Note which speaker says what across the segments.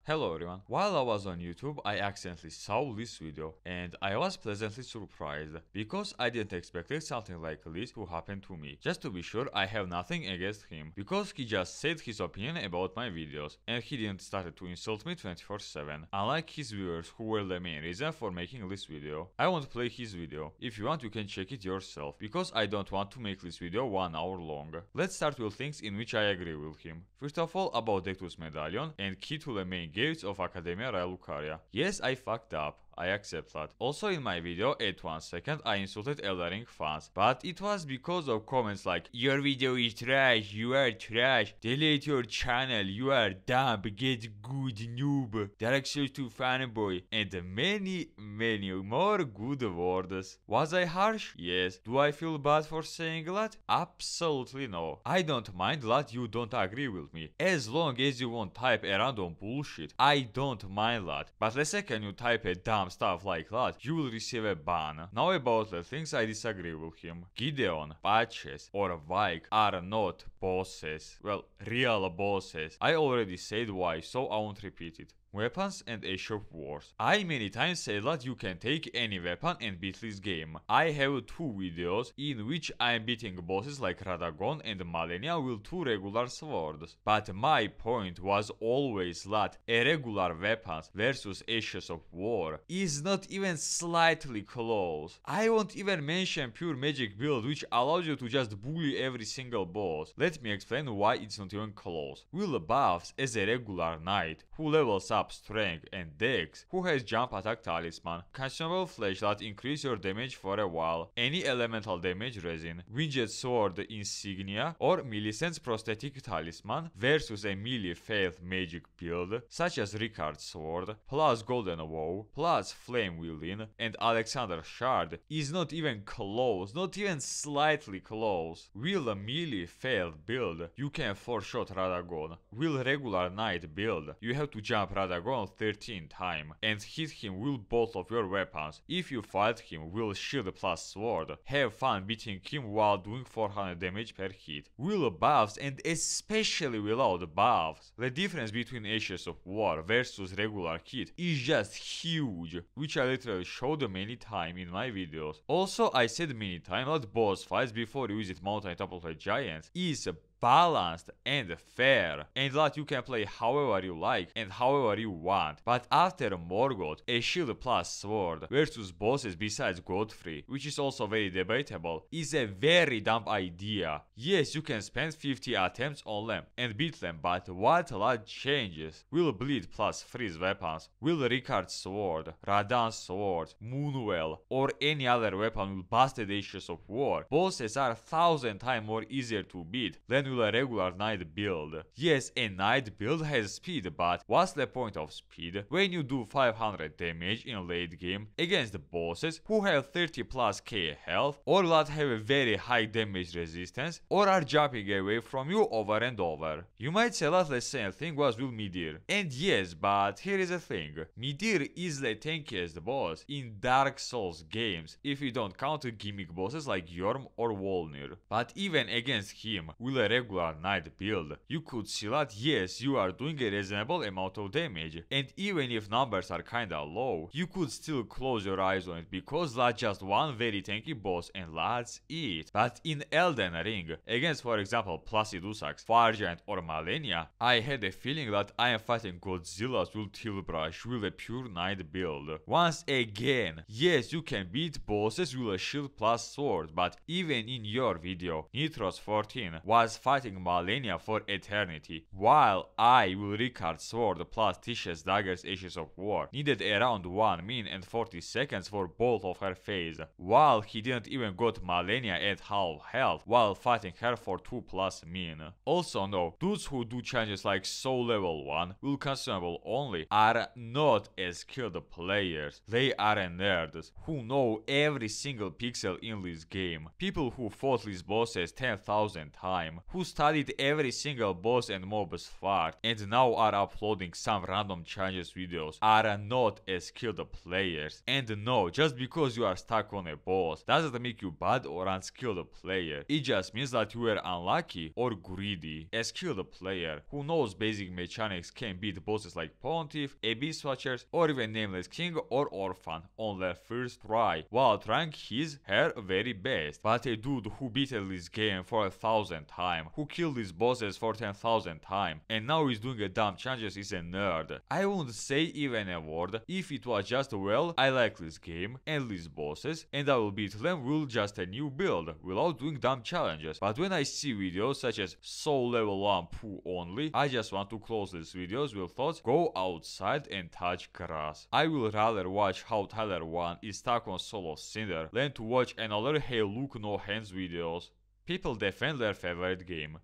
Speaker 1: Hello everyone. While I was on YouTube, I accidentally saw this video and I was pleasantly surprised because I didn't expect something like this to happen to me. Just to be sure, I have nothing against him because he just said his opinion about my videos and he didn't start to insult me 24/7. Unlike his viewers who were the main reason for making this video. I won't play his video. If you want, you can check it yourself because I don't want to make this video 1 hour long. Let's start with things in which I agree with him. First of all, about Dectus Medallion and key to the main gates of Academia Lucaria. Yes, I fucked up. I accept that. Also in my video, at 1 second, I insulted Elden Ring fans, but it was because of comments like "Your video is trash, you are trash, delete your channel, you are dumb, get good noob, Dark Souls 2 fanboy," and many more good words. Was I harsh? Yes. Do I feel bad for saying that? Absolutely no. I don't mind that you don't agree with me, as long as you won't type a random bullshit. I don't mind that, but the second you type a dumb stuff like that, you will receive a ban. Now about the things I disagree with him. Gideon, Patches or Vike are not bosses. Well, real bosses. I already said why, so I won't repeat it. Weapons and Age of Wars. I many times said that you can take any weapon and beat this game. I have 2 videos in which I am beating bosses like Radagon and Malenia with 2 regular swords. But my point was always that a regular weapons versus Ashes of War is not even slightly close. I won't even mention pure magic build which allows you to just bully every single boss. Let me explain why it's not even close. Will buffs as a regular knight who levels up strength and dex, who has jump attack talisman, consumable flash that increase your damage for a while, any elemental damage resin, winged sword insignia, or Millicent's prosthetic talisman versus a melee faith magic build such as Ricard's sword, plus golden vow, plus flame wielding, and Alexander's shard is not even close, not even slightly close. Will a melee faith build, you can 4-shot Radagon. Will regular knight build, you have to jump Radagon 13 times and hit him with both of your weapons. If you fight him with shield plus sword, have fun beating him while doing 400 damage per hit. Will buffs and especially without buffs, the difference between Ashes of War versus regular hit is just huge, which I literally showed many times in my videos. Also, I said many times that boss fights before you visit Mountain Top of the Giants is balanced and fair, and that you can play however you like and however you want. But after Morgoth, a shield plus sword versus bosses besides Godfrey, which is also very debatable, is a very dumb idea. Yes, you can spend 50 attempts on them and beat them, but what that changes? Will bleed plus freeze weapons, will Ricard's sword, Radahn's sword, Moonwell, or any other weapon with busted Ashes of War, bosses are 1,000 times more easier to beat than will a regular knight build. Yes, a knight build has speed, but what's the point of speed when you do 500 damage in late game against bosses who have 30 plus k health, or that have a very high damage resistance, or are jumping away from you over and over? You might say that the same thing was with Midir. And yes, but here is the thing. Midir is the tankiest boss in Dark Souls games if you don't count gimmick bosses like Yorm or Volnir. But even against him, will a regular knight build, you could see that yes, you are doing a reasonable amount of damage, and even if numbers are kinda low, you could still close your eyes on it because that's just one very tanky boss and that's it. But in Elden Ring, against for example Placidusax, Fargiant or Malenia, I had a feeling that I am fighting Godzilla's with Tilbrush with a pure knight build. Once again, yes, you can beat bosses with a shield plus sword, but even in your video, Nitros14 was fighting Malenia for eternity, while I with Ricard's sword plus Tish's daggers Ashes of War needed around 1 min and 40 seconds for both of her phase, while he didn't even got Malenia at half health while fighting her for 2 plus min. Also no, dudes who do challenges like Soul level 1 will consumable only are not as skilled players, they are nerds who know every single pixel in this game. People who fought these bosses 10,000 times, who studied every single boss and mob's fart and now are uploading some random challenges videos are not as skilled players. And no, just because you are stuck on a boss doesn't make you bad or unskilled player. It just means that you were unlucky or greedy. A skilled player who knows basic mechanics can beat bosses like Pontiff, Abyss Watchers, or even Nameless King or Orphan on their first try, while trying his/her very best. But a dude who beat this game for 1,000 times, who killed these bosses for 10,000 times, and now is doing a dumb challenges is a nerd. I wouldn't say even a word if it was just, well, I like this game and these bosses and I will beat them with just a new build without doing dumb challenges. But when I see videos such as Soul Level 1 poo only, I just want to close these videos with thoughts, go outside and touch grass. I will rather watch how Tyler 1 is stuck on Solo Cinder than to watch another Hey Look No Hands videos. People defend their favorite game.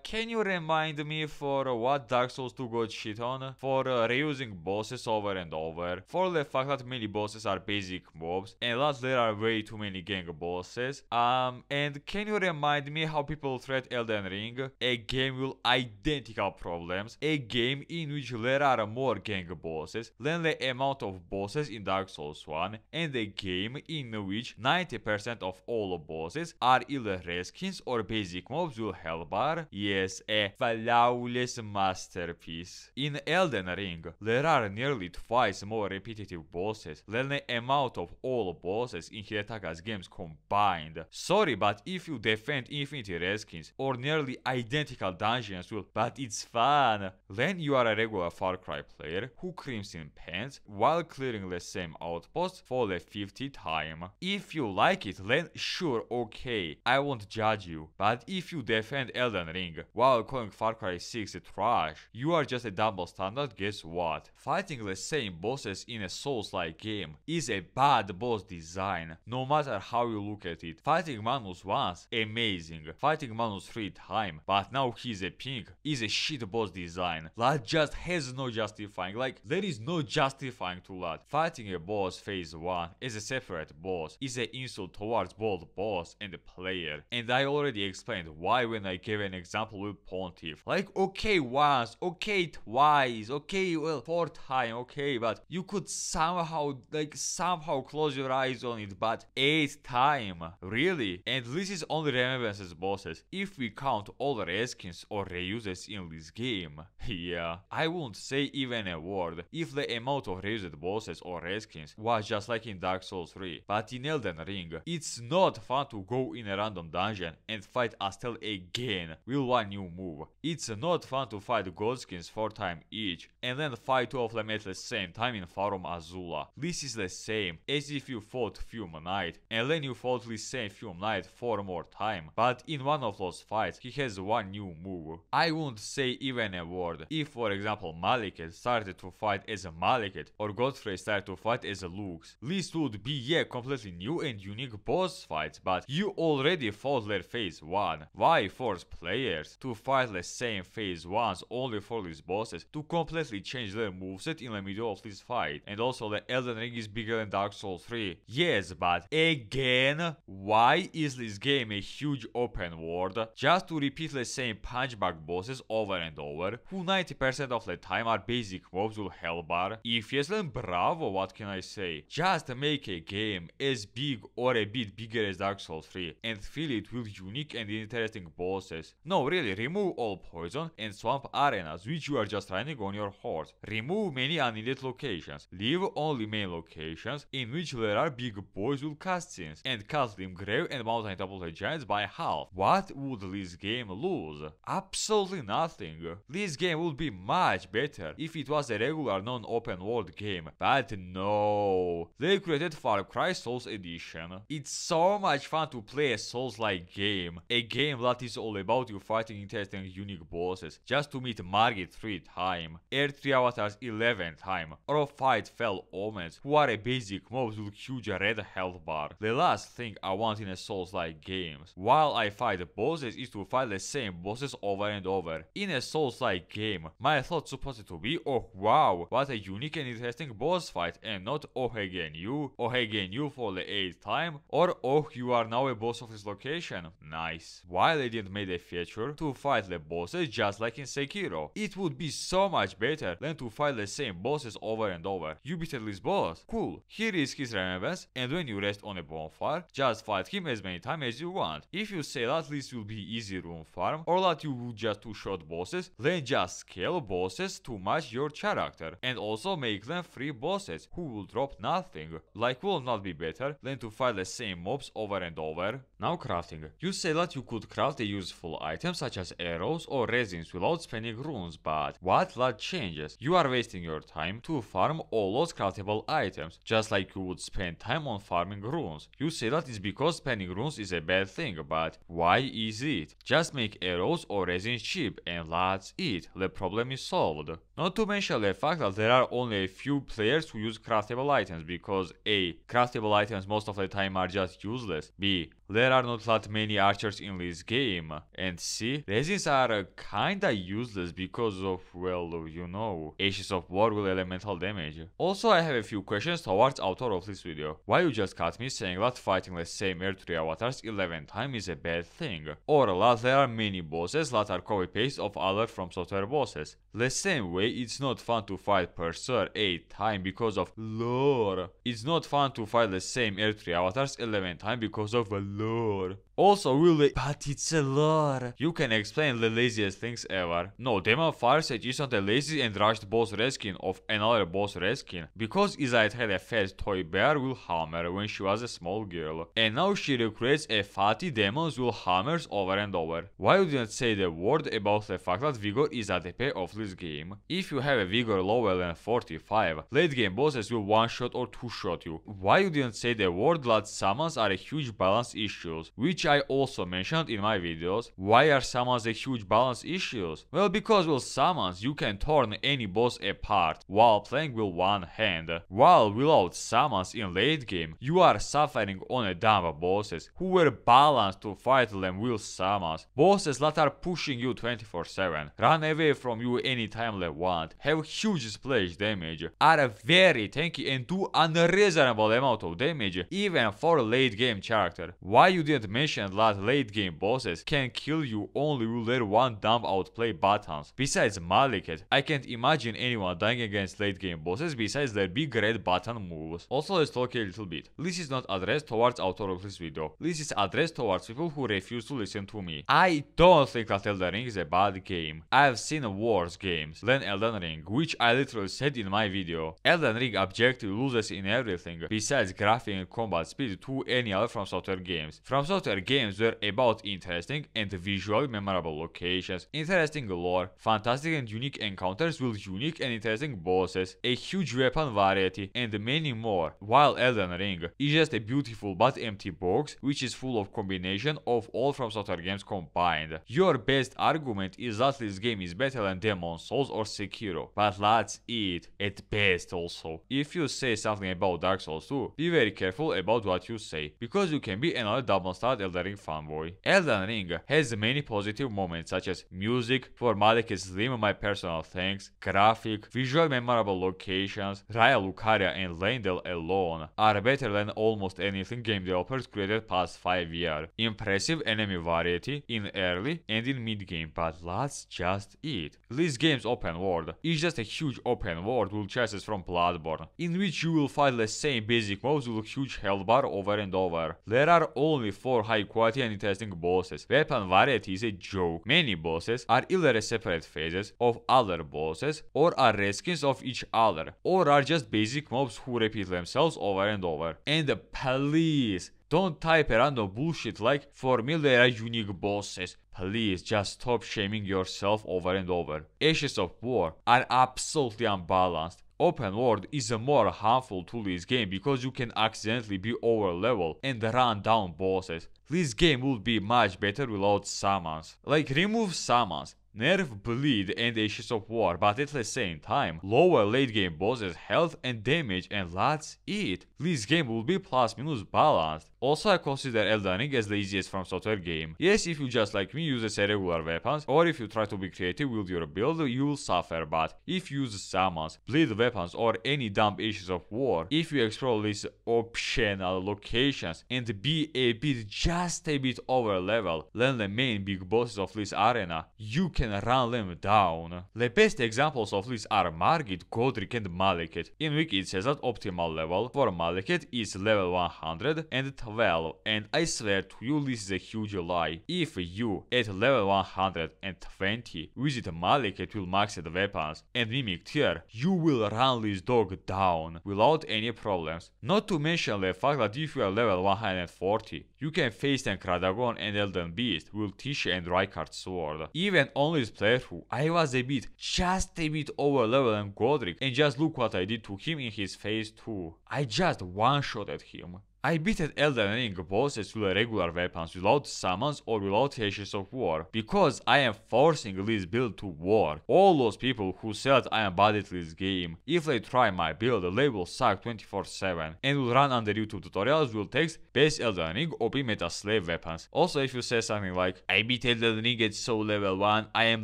Speaker 1: Can you remind me for what Dark Souls 2 got shit on? For reusing bosses over and over, for the fact that many bosses are basic mobs, and that there are way too many gang bosses. And can you remind me how people threat Elden Ring? A game with identical problems, a game in which there are more gang bosses than the amount of bosses in Dark Souls 1, and a game in which 90% of all bosses are either reskins or basic mobs with Hellbar. Yes, a flawless masterpiece. In Elden Ring, there are nearly twice more repetitive bosses than the amount of all bosses in Hidetaka's games combined. Sorry, but if you defend Infinity Reskins or nearly identical dungeons with but it's fun, then you are a regular Far Cry player who creams in pants while clearing the same outpost for the 50th time. If you like it, then sure, okay, I won't judge you, but if you defend Elden Ring while calling Far Cry 6 trash, you are just a double standard. Guess what? Fighting the same bosses in a Souls-like game is a bad boss design, no matter how you look at it. Fighting Manus once, amazing. Fighting Manus 3 times, but now he's a pink, is a shit boss design. That just has no justifying, like there is no justifying to that. Fighting a boss phase 1 as a separate boss is an insult towards both boss and the player, and I already explained why when I gave an example with Pontiff. Like, okay once, okay twice, okay well 4th time, okay, but you could somehow close your eyes on it, but 8th time? Really? And this is only remembrances bosses. If we count all reskins or reuses in this game, yeah, I won't say even a word if the amount of reused bosses or reskins was just like in Dark Souls 3. But in Elden Ring, it's not fun to go in a random dungeon and fight Astel again with one new move. It's not fun to fight Godskins 4 times each and then fight 2 of them at the same time in Farum Azula. This is the same as if you fought Fume Knight and then you fought the same Fume Knight 4 more times, but in one of those fights he has one new move. I won't say even a word if, for example, Malekith started to fight as a Malekith or Godfrey started to fight as a Lux. This would be, yeah, completely new and unique boss fights, but you already fought their phase 1. Why force players to fight the same phase 1s only for these bosses to completely change their moveset in the middle of this fight? And also the Elden Ring is bigger than Dark Souls 3. Yes, but again, why is this game a huge open world just to repeat the same punchbag bosses over and over, who 90% of the time are basic mobs with Hellbar? If yes, then bravo, what can I say? Just make a game as big or a bit bigger as Dark Souls 3 and fill it with unique and interesting bosses. No, really, remove all poison and swamp arenas which you are just running on your horse. Remove many unneeded locations. Leave only main locations in which there are big boys with cutscenes, and cut Limgrave and Mountain Top of the Giants by half. What would this game lose? Absolutely nothing. This game would be much better if it was a regular non-open world game, but no. They created Far Cry Souls Edition. It's so much fun to play a Souls-like game, a game that is all about you fighting interesting unique bosses, just to meet Margit 3 times, Earth 3 Avatars 11 times, or fight Fell Omens, who are a basic mobs with huge red health bar. The last thing I want in a Souls-like games, while I fight bosses, is to fight the same bosses over and over. In a Souls-like game, my thoughts supposed to be, oh wow, what a unique and interesting boss fight, and not oh again you for the 8th time, or oh you are now a boss of this location. Nice. While they didn't make a feature to fight the bosses just like in Sekiro, it would be so much better than to fight the same bosses over and over. You beat this boss. Cool. Here is his remembrance, and when you rest on a bonfire, just fight him as many times as you want. If you say that this will be easy room farm, or that you will just two-shot bosses, then just scale bosses to match your character, and also make them free bosses who will drop nothing. Like, will not be better than to fight the same mobs over and over. Now crafting. You say that you could craft a useful item such as arrows or resins without spending runes, but what that changes? You are wasting your time to farm all those craftable items, just like you would spend time on farming runes. You say that is because spending runes is a bad thing, but why is it? Just make arrows or resins cheap and that's it. The problem is solved. Not to mention the fact that there are only a few players who use craftable items because A. Craftable items most of the time are just useless. B. There are not that many archers in this game. And C. Resins are kinda useless because of, well, you know, Ashes of War will elemental damage. Also, I have a few questions towards author of this video. Why you just cut me saying that fighting the same Earth 3 avatars 11 times is a bad thing? Or that there are many bosses that are copy-paste of other From Software bosses. The same way it's not fun to fight Pursuer 8 times because of lore. It's not fun to fight the same Earth 3 avatars 11 times because of lore. Also, but it's a lore. You can explain the laziest things ever. No, Demon Fire Sage isn't a lazy and rushed boss reskin of another boss reskin, because Izayat had a fat toy bear with hammer when she was a small girl, and now she recreates a fatty demons with hammers over and over. Why you didn't say the word about the fact that Vigor is ATP of this game? If you have a Vigor lower than 45, late game bosses will one-shot or two-shot you. Why you didn't say the word that summons are a huge balance issues, which I also mentioned in my videos. Why are summons a huge balance issues? Well, because with summons you can turn any boss apart while playing with one hand, while without summons in late game you are suffering on a dumb bosses who were balanced to fight them with summons. Bosses that are pushing you 24/7, run away from you anytime they want, have huge splash damage, are very tanky and do unreasonable amount of damage even for a late game character. Why you didn't mention that late game bosses can kill you only with their one dumb outplay buttons? Besides Maliket, I can't imagine anyone dying against late game bosses besides their big red button moves. Also, let's talk a little bit. This is not addressed towards author of this video. This is addressed towards people who refuse to listen to me. I don't think that Elden Ring is a bad game. I've seen worse games than Elden Ring, which I literally said in my video. Elden Ring objectively loses in everything besides graphic and combat speed to any other From Software games. From Software games were about interesting and visually memorable locations, interesting lore, fantastic and unique encounters with unique and interesting bosses, a huge weapon variety, and many more, while Elden Ring is just a beautiful but empty box which is full of combination of all From Software games combined. Your best argument is that this game is better than Demon's Souls or Sekiro, but that's it, at best also. If you say something about Dark Souls 2, be very careful about what you say, because you can be another double-starred Elden Ring fanboy. Elden Ring has many positive moments such as music, for Malekith's theme my personal thanks, graphic, visual memorable locations. Raya Lucaria and Leyndell alone are better than almost anything game developers created past 5 years. Impressive enemy variety in early and in mid game, but that's just it. This game's open world is just a huge open world with chases from Bloodborne, in which you will fight the same basic moves with huge health bar over and over. There are only 4 high quality and interesting bosses. Weapon variety is a joke. Many bosses are either separate phases of other bosses, or are reskins of each other, or are just basic mobs who repeat themselves over and over. And please, don't type random bullshit like, for me there are unique bosses. Please just stop shaming yourself over and over. Ashes of War are absolutely unbalanced. Open world is more harmful to this game because you can accidentally be over level and run down bosses. This game would be much better without summons. Like, remove summons, nerf bleed and Ashes of War, but at the same time lower late game bosses health and damage, and that's it. This game will be plus minus balanced. Also, I consider Elden Ring as the easiest from software game. Yes, if you just like me use a regular weapons, or if you try to be creative with your build, you'll suffer, but if you use summons, bleed weapons, or any dumb issues of war, if you explore these optional locations and be a bit, just a bit over level than the main big bosses of this arena, you can run them down. The best examples of this are Margit, Godric and Malekith. In Wiki it says that optimal level for Malekith is level 112, and I swear to you this is a huge lie. If you at level 120 visit Malekith with maxed weapons and mimic tier, you will run this dog down without any problems. Not to mention the fact that if you are level 140, you can face tank Radagon and Elden Beast with Tisha and Rykard's sword. Even on this playthrough, I was just a bit over level than Godric, and just look what I did to him in his phase 2. I just one-shotted him. I beated Elden Ring bosses with regular weapons without summons or without ashes of war, because I am forcing this build to war. All those people who said I am bad at this game, if they try my build, they will suck 24/7 and will run under YouTube tutorials will text best Elden Ring OP meta slave weapons. Also, if you say something like, I beat Elden Ring at so level 1, I am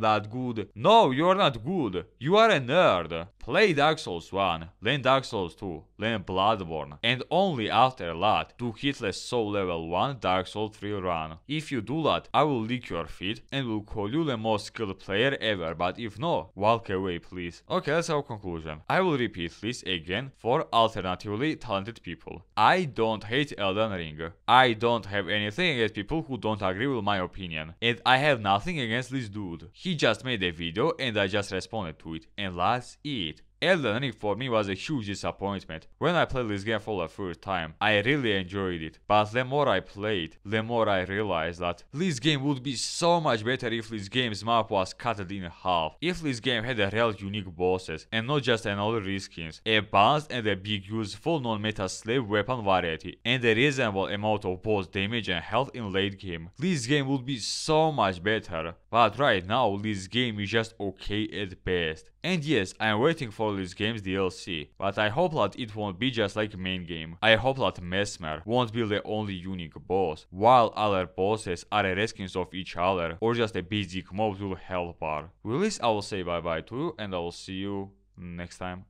Speaker 1: that good. No, you are not good. You are a nerd. Play Dark Souls 1, then Dark Souls 2, then Bloodborne, and only after that do hit the soul level 1 Dark Souls 3 run. If you do that, I will lick your feet and will call you the most skilled player ever, but if no, walk away please. Okay, that's our conclusion. I will repeat this again for alternatively talented people. I don't hate Elden Ring. I don't have anything against people who don't agree with my opinion. And I have nothing against this dude. He just made a video and I just responded to it. And that's it. Elden Ring for me was a huge disappointment. When I played this game for the first time, I really enjoyed it, but the more I played, the more I realized that this game would be so much better if this game's map was cut in half, if this game had a real unique bosses, and not just another reskins, a balanced and a big useful non-meta slave weapon variety, and a reasonable amount of both damage and health in late game. This game would be so much better, but right now this game is just okay at best. And yes, I am waiting for this game's DLC, but I hope that it won't be just like main game. I hope that Mesmer won't be the only unique boss, while other bosses are reskins of each other or just a basic mob with health bar. With this I will say bye bye to you and I will see you next time.